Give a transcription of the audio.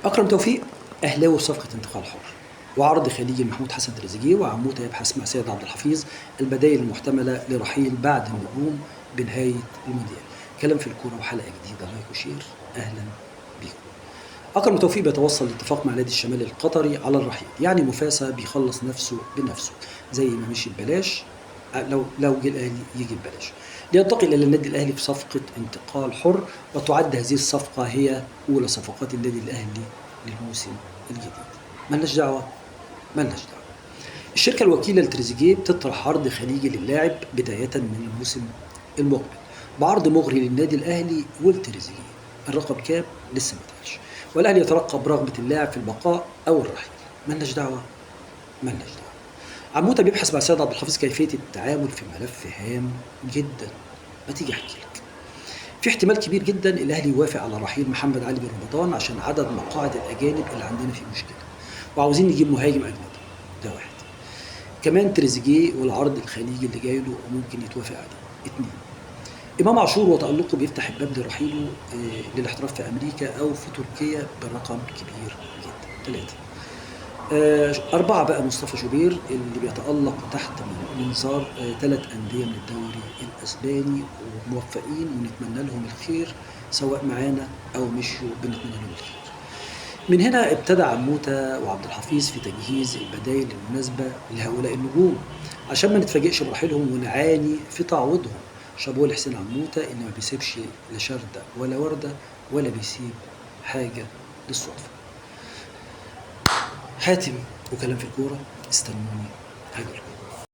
أكرم توفيق أهلاوي صفقة انتقال حر، وعرض خليجي محمود حسن تريزيجيه، وعموته يبحث مع سيد عبد الحفيظ البدائل المحتملة لرحيل بعد النجوم بنهاية المونديال. كلام في الكورة وحلقة جديدة، لايك وشير. أهلا بيكم. أكرم توفيق بيتوصل لاتفاق مع نادي الشمال القطري على الرحيل، يعني مفاسة بيخلص نفسه بنفسه زي ما مشي ببلاش. لو جه الأهلي يجي ببلاش، لينتقل إلى النادي الأهلي في صفقة انتقال حر، وتعد هذه الصفقة هي أولى صفقات النادي الأهلي للموسم الجديد. ملناش دعوة، ملناش دعوة. الشركة الوكيلة لتريزيجيه بتطرح عرض خليجي للاعب بداية من الموسم المقبل، بعرض مغري للنادي الأهلي ولتريزيجيه. الرقم كام؟ لسه ما اتقالش، والأهلي يترقب رغبة اللاعب في البقاء أو الرحيل. ملناش دعوة، ملناش دعوة. عموته بيبحث مع سيد عبد الحفيظ كيفية التعامل في ملف هام جدا. ما تيجي أحكي لك. في احتمال كبير جدا الأهلي يوافق على رحيل محمد علي بن رمضان عشان عدد مقاعد الأجانب اللي عندنا فيه مشكلة، وعاوزين نجيب مهاجم أجنبي. ده واحد. كمان تريزيجيه والعرض الخليجي اللي جاي له ممكن يتوافق عليه. اتنين، إمام عاشور وتألقه بيفتح الباب لرحيله للاحتراف في أمريكا أو في تركيا برقم كبير جدا. ثلاثة. أربعة بقى مصطفى شوبير اللي بيتألق تحت منظار 3 أندية من الدوري الأسباني، وموفقين ونتمنى لهم الخير، سواء معانا أو مشوا بنتمنى لهم الخير. من هنا ابتدى عموته وعبد الحفيظ في تجهيز البدائل المناسبة لهؤلاء النجوم، عشان ما نتفاجئش برحيلهم ونعاني في تعويضهم. شابوه لحسين عموته اللي ما بيسيبش لا شردة ولا وردة، ولا بيسيب حاجة للصدفة. حاتم وكلام في الكورة، استنوني هاجركم.